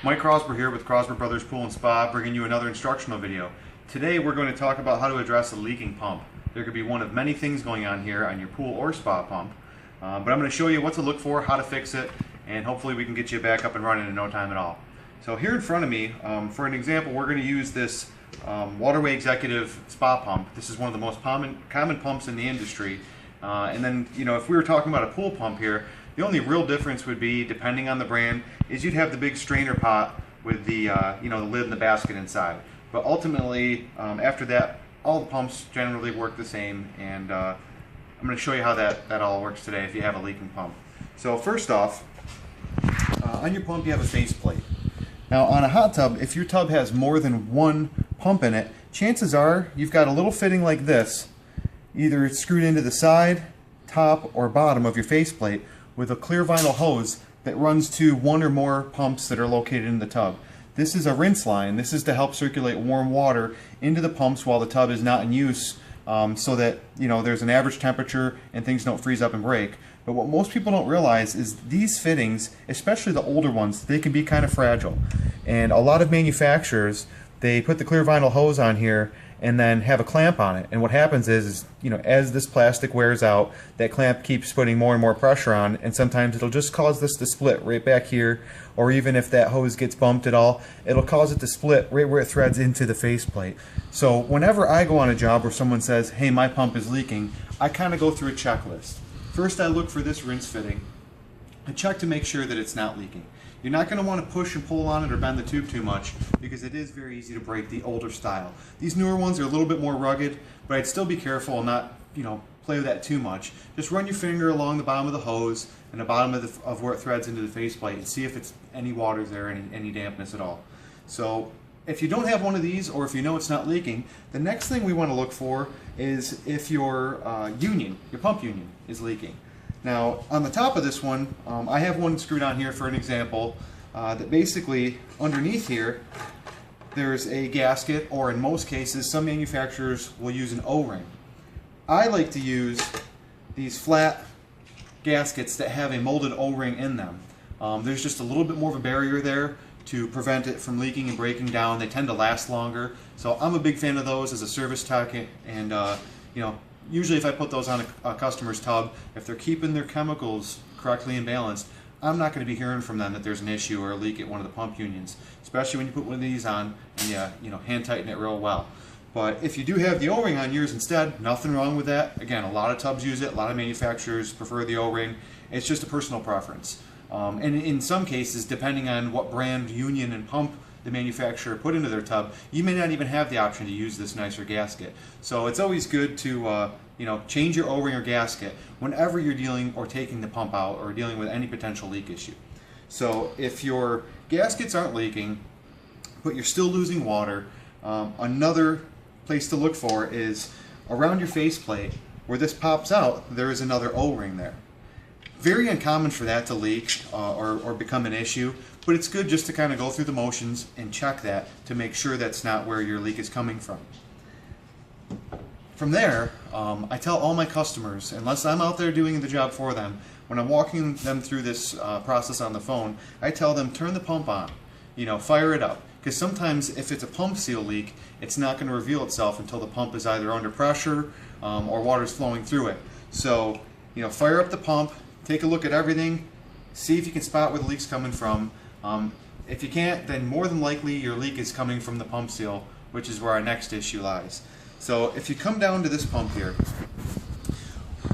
Mike Crosber here with Crosber Brothers Pool and Spa, bringing you another instructional video. Today we're going to talk about how to address a leaking pump. There could be one of many things going on here on your pool or spa pump, but I'm going to show you what to look for, how to fix it, and hopefully we can get you back up and running in no time at all. So here in front of me, for an example, we're going to use this Waterway Executive Spa pump. This is one of the most common pumps in the industry. And then, if we were talking about a pool pump here, the only real difference would be, depending on the brand, is you'd have the big strainer pot with the the lid and the basket inside. But ultimately, after that, all the pumps generally work the same, and I'm going to show you how that all works today if you have a leaking pump. So first off, on your pump you have a faceplate. Now on a hot tub, if your tub has more than one pump in it, chances are you've got a little fitting like this, either it's screwed into the side, top, or bottom of your faceplate, with a clear vinyl hose that runs to one or more pumps that are located in the tub. This is a rinse line. This is to help circulate warm water into the pumps while the tub is not in use, so that there's an average temperature and things don't freeze up and break. But what most people don't realize is these fittings, especially the older ones, they can be kind of fragile. And a lot of manufacturers, they put the clear vinyl hose on here and then have a clamp on it. And what happens is as this plastic wears out, that clamp keeps putting more and more pressure on, and sometimes it'll just cause this to split right back here, or even if that hose gets bumped at all, it'll cause it to split right where it threads into the faceplate. So whenever I go on a job where someone says, hey, my pump is leaking, I kind of go through a checklist. First, I look for this rinse fitting. I check to make sure that it's not leaking. You're not going to want to push and pull on it or bend the tube too much, because it is very easy to break the older style. These newer ones are a little bit more rugged, but I'd still be careful and not play with that too much. Just run your finger along the bottom of the hose and the bottom of where it threads into the faceplate and see if it's any water's there, any dampness at all. So if you don't have one of these, or if you know it's not leaking, the next thing we want to look for is if your pump union is leaking. Now on the top of this one, I have one screwed on here for an example, that basically underneath here there's a gasket, or in most cases some manufacturers will use an O-ring. I like to use these flat gaskets that have a molded O-ring in them. There's just a little bit more of a barrier there to prevent it from leaking and breaking down. They tend to last longer, so I'm a big fan of those as a service tech, and usually if I put those on a customer's tub, if they're keeping their chemicals correctly and balanced, I'm not going to be hearing from them that there's an issue or a leak at one of the pump unions, especially when you put one of these on and you hand tighten it real well. But if you do have the O-ring on yours instead, nothing wrong with that. Again, a lot of tubs use it, a lot of manufacturers prefer the O-ring. It's just a personal preference. And in some cases, depending on what brand, union, and pump the manufacturer put into their tub, you may not even have the option to use this nicer gasket. So it's always good to change your O-ring or gasket whenever you're dealing or taking the pump out or dealing with any potential leak issue. So if your gaskets aren't leaking, but you're still losing water, another place to look for is around your faceplate where this pops out, there is another O-ring there. Very uncommon for that to leak or become an issue, but it's good just to kind of go through the motions and check that to make sure that's not where your leak is coming from. From there, I tell all my customers, unless I'm out there doing the job for them, when I'm walking them through this process on the phone, I tell them turn the pump on, fire it up. Because sometimes if it's a pump seal leak, it's not going to reveal itself until the pump is either under pressure or water's flowing through it. So, fire up the pump, take a look at everything, see if you can spot where the leak's coming from. If you can't, then more than likely your leak is coming from the pump seal, which is where our next issue lies. So if you come down to this pump here,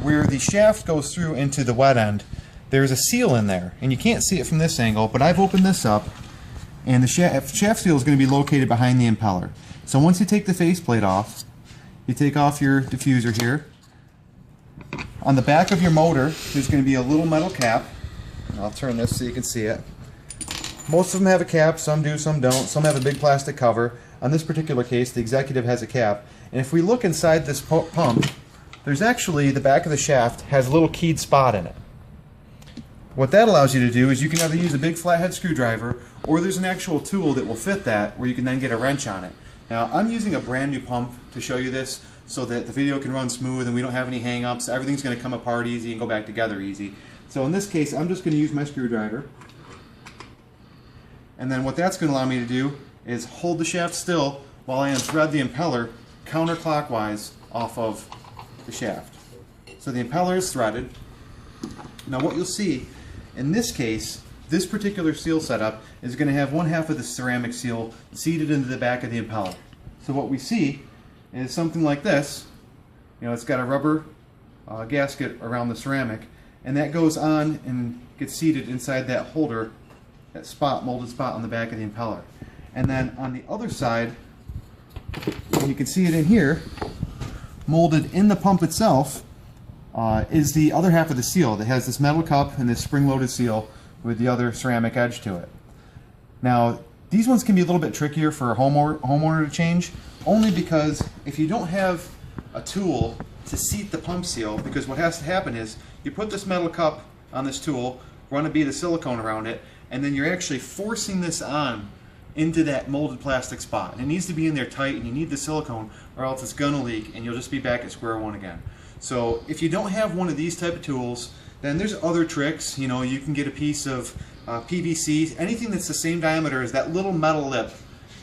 where the shaft goes through into the wet end, there's a seal in there, and you can't see it from this angle, but I've opened this up, and the shaft seal is going to be located behind the impeller. So once you take the faceplate off, you take off your diffuser here. On the back of your motor, there's going to be a little metal cap. I'll turn this so you can see it. Most of them have a cap, some do, some don't. Some have a big plastic cover. On this particular case, the Executive has a cap. And if we look inside this pump, there's actually, the back of the shaft has a little keyed spot in it. What that allows you to do is you can either use a big flathead screwdriver, or there's an actual tool that will fit that where you can then get a wrench on it. Now, I'm using a brand new pump to show you this so that the video can run smooth and we don't have any hang-ups. Everything's going to come apart easy and go back together easy. So in this case, I'm just going to use my screwdriver. And then what that's going to allow me to do is hold the shaft still while I unthread the impeller counterclockwise off of the shaft. So the impeller is threaded. Now what you'll see in this case, this particular seal setup is going to have one half of the ceramic seal seated into the back of the impeller. So what we see is something like this. You know, it's got a rubber gasket around the ceramic, and that goes on and gets seated inside that holder, that spot, molded spot on the back of the impeller. And then on the other side, you can see it in here, molded in the pump itself, is the other half of the seal that has this metal cup and this spring-loaded seal with the other ceramic edge to it. Now, these ones can be a little bit trickier for a homeowner to change, only because if you don't have a tool to seat the pump seal, because what has to happen is you put this metal cup on this tool, run a bead of silicone around it, and then you're actually forcing this on into that molded plastic spot. And it needs to be in there tight, and you need the silicone or else it's gonna leak and you'll just be back at square one again. So if you don't have one of these type of tools, then there's other tricks. You know, you can get a piece of PVC, anything that's the same diameter as that little metal lip,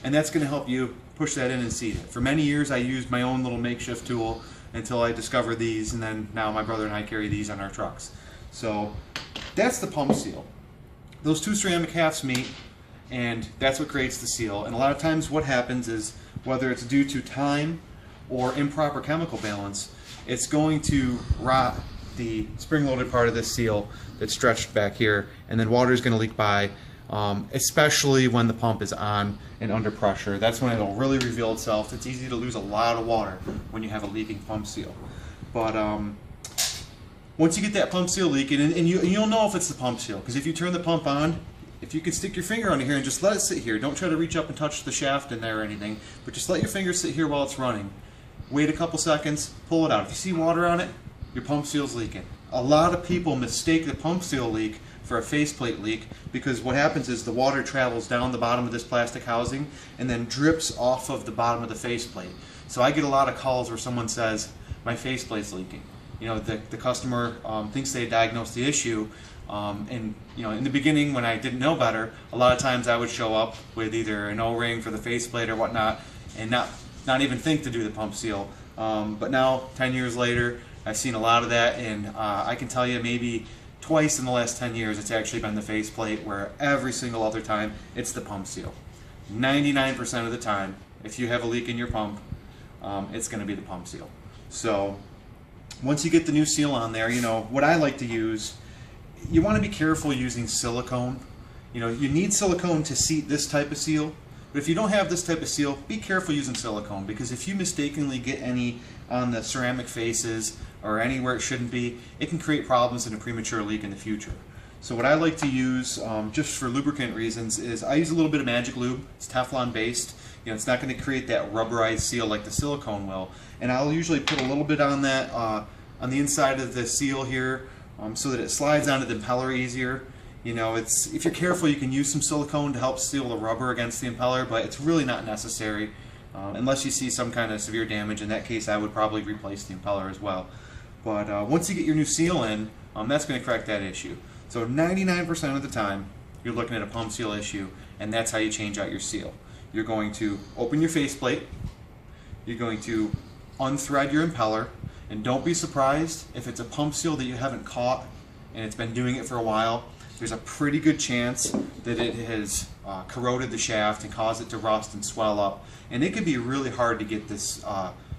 and that's going to help you push that in and seat it. For many years I used my own little makeshift tool until I discovered these, and then now my brother and I carry these on our trucks. So that's the pump seal. Those two ceramic halves meet, and that's what creates the seal. And a lot of times what happens is, whether it's due to time or improper chemical balance, it's going to rot the spring-loaded part of this seal that's stretched back here, and then water is going to leak by, especially when the pump is on and under pressure. That's when it'll really reveal itself. It's easy to lose a lot of water when you have a leaking pump seal. But once you get that pump seal leaking, and you'll know if it's the pump seal, because if you turn the pump on, if you can stick your finger under here and just let it sit here, don't try to reach up and touch the shaft in there or anything, but just let your finger sit here while it's running. Wait a couple seconds, pull it out. If you see water on it, your pump seal's leaking. A lot of people mistake the pump seal leak for a faceplate leak, because what happens is the water travels down the bottom of this plastic housing and then drips off of the bottom of the faceplate. So I get a lot of calls where someone says, my faceplate's leaking. You know, the customer thinks they diagnosed the issue, and you know, in the beginning when I didn't know better, a lot of times I would show up with either an O-ring for the faceplate or whatnot, and not even think to do the pump seal. But now, 10 years later, I've seen a lot of that, and I can tell you maybe twice in the last 10 years it's actually been the faceplate, where every single other time it's the pump seal. 99% of the time, if you have a leak in your pump, it's going to be the pump seal. So once you get the new seal on there, you know, what I like to use, you want to be careful using silicone. You know, you need silicone to seat this type of seal, but if you don't have this type of seal, be careful using silicone, because if you mistakenly get any on the ceramic faces or anywhere it shouldn't be, it can create problems and a premature leak in the future. So what I like to use, just for lubricant reasons, is I use a little bit of magic lube. It's Teflon based. You know, it's not going to create that rubberized seal like the silicone will. And I'll usually put a little bit on that, on the inside of the seal here, so that it slides onto the impeller easier. You know, if you're careful, you can use some silicone to help seal the rubber against the impeller, but it's really not necessary unless you see some kind of severe damage. In that case, I would probably replace the impeller as well. But once you get your new seal in, that's going to correct that issue. So 99% of the time, you're looking at a pump seal issue, and that's how you change out your seal. You're going to open your faceplate, you're going to unthread your impeller, and don't be surprised if it's a pump seal that you haven't caught and it's been doing it for a while. There's a pretty good chance that it has corroded the shaft and caused it to rust and swell up, and it can be really hard to get this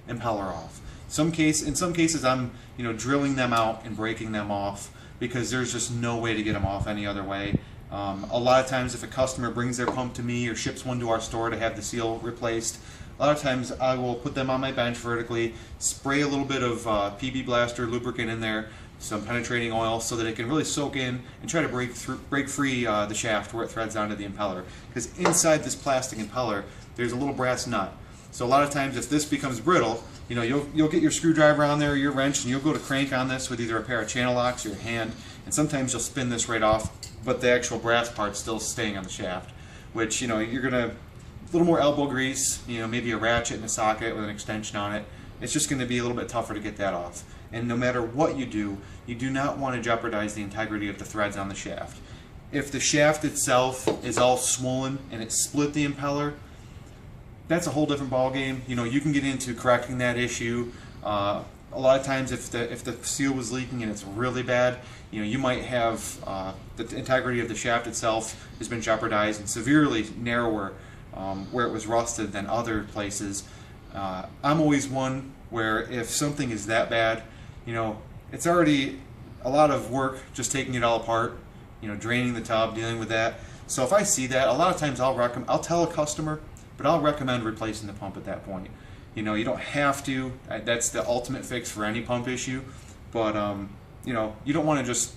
impeller off. In some cases, I'm drilling them out and breaking them off, because there's just no way to get them off any other way. A lot of times, if a customer brings their pump to me or ships one to our store to have the seal replaced, a lot of times I will put them on my bench vertically, spray a little bit of PB Blaster lubricant in there, some penetrating oil, so that it can really soak in and try to break free the shaft where it threads onto the impeller. Because inside this plastic impeller, there's a little brass nut. So a lot of times, if this becomes brittle, you'll get your screwdriver on there or your wrench, and you'll go to crank on this with either a pair of channel locks or your hand, and sometimes you'll spin this right off, but the actual brass part's still staying on the shaft, which you're gonna, a little more elbow grease, maybe a ratchet and a socket with an extension on it. It's just going to be a little bit tougher to get that off. And no matter what you do not want to jeopardize the integrity of the threads on the shaft. If the shaft itself is all swollen and it split the impeller, that's a whole different ball game. You know, you can get into correcting that issue. A lot of times, if the seal was leaking and it's really bad, you know, you might have the integrity of the shaft itself has been jeopardized and severely narrower where it was rusted than other places. I'm always one where if something is that bad, you know, it's already a lot of work just taking it all apart, you know, draining the tub, dealing with that. So if I see that, a lot of times I'll tell a customer, but I'll recommend replacing the pump at that point. You know, you don't have to. That's the ultimate fix for any pump issue. But, you know, you don't want to just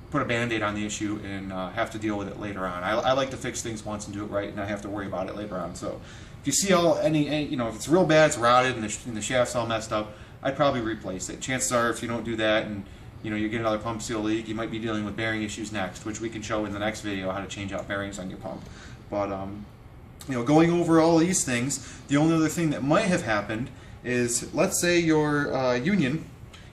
put a Band-Aid on the issue and have to deal with it later on. I like to fix things once and do it right and not have to worry about it later on. So if you see any you know, if it's real bad, it's rotted and the shaft's all messed up, I'd probably replace it. Chances are if you don't do that and, you know, you get another pump seal leak, you might be dealing with bearing issues next, which we can show in the next video how to change out bearings on your pump. But, you know, going over all these things, the only other thing that might have happened is, let's say your union,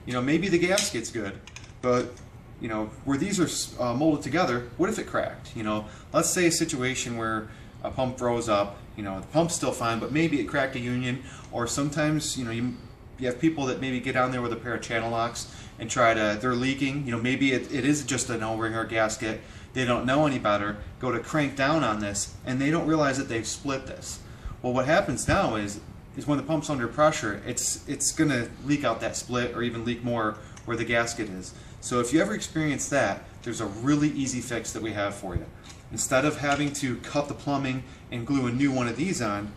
you know, maybe the gasket's good, but, you know, where these are molded together, what if it cracked? You know, let's say a situation where a pump froze up, you know, the pump's still fine, but maybe it cracked a union, or sometimes, you know, you have people that maybe get down there with a pair of channel locks and they're leaking, you know, maybe it is just an O-ring or gasket. They don't know any better, go to crank down on this, and they don't realize that they've split this. Well, what happens now is when the pump's under pressure, it's going to leak out that split or even leak more where the gasket is. So if you ever experience that, there's a really easy fix that we have for you. Instead of having to cut the plumbing and glue a new one of these on,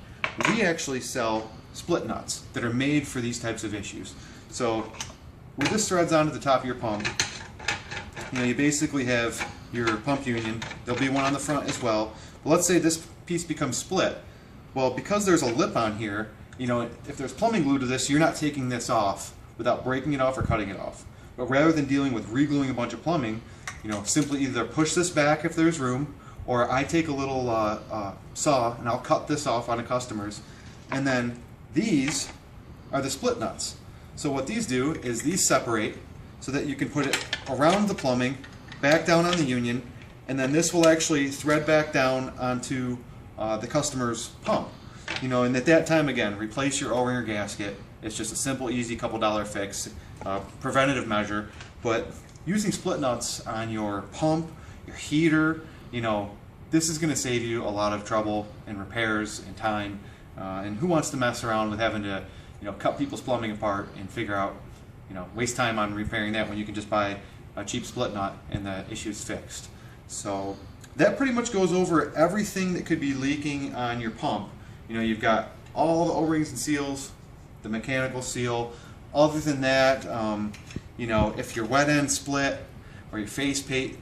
we actually sell split nuts that are made for these types of issues. So where this threads onto the top of your pump, you know, you basically have your pump union. There'll be one on the front as well. But let's say this piece becomes split. Well, because there's a lip on here, you know, if there's plumbing glue to this, you're not taking this off without breaking it off or cutting it off. But rather than dealing with re-gluing a bunch of plumbing, you know, simply either push this back if there's room, or I take a little saw and I'll cut this off on a customer's. And then these are the split nuts. So what these do is these separate so that you can put it around the plumbing, back down on the union, and then this will actually thread back down onto the customer's pump. You know, and at that time, again, replace your O-ring or gasket. It's just a simple, easy, couple dollar fix, preventative measure. But using split nuts on your pump, your heater, you know, this is going to save you a lot of trouble and repairs and time. And who wants to mess around with having to, you know, cut people's plumbing apart and figure out, you know, waste time on repairing that when you can just buy a cheap split nut and the issue's fixed. So that pretty much goes over everything that could be leaking on your pump. You know, you've got all the O-rings and seals, the mechanical seal. Other than that, you know, if your wet end split or your plate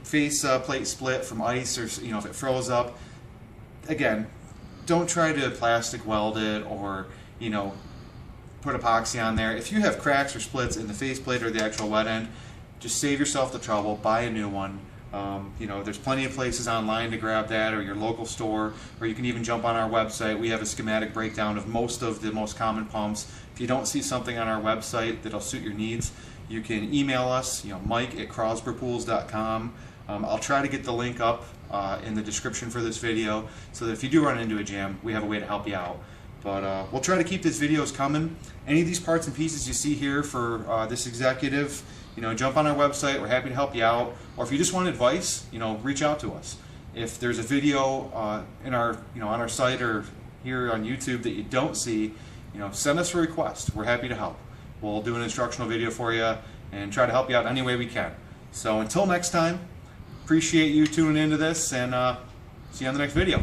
split from ice, or, you know, if it froze up, again, don't try to plastic weld it or, you know, put epoxy on there. If you have cracks or splits in the faceplate or the actual wet end, just save yourself the trouble, buy a new one. You know, there's plenty of places online to grab that, or your local store, or you can even jump on our website. We have a schematic breakdown of most of the most common pumps. If you don't see something on our website that'll suit your needs, you can email us, you know, mike@crosbypools.com. I'll try to get the link up in the description for this video so that if you do run into a jam, we have a way to help you out. But we'll try to keep these videos coming. Any of these parts and pieces you see here for this executive, you know, jump on our website. We're happy to help you out. Or if you just want advice, you know, reach out to us. If there's a video in our, you know, on our site or here on YouTube that you don't see, you know, send us a request. We're happy to help. We'll do an instructional video for you and try to help you out any way we can. So until next time, appreciate you tuning into this, and see you on the next video.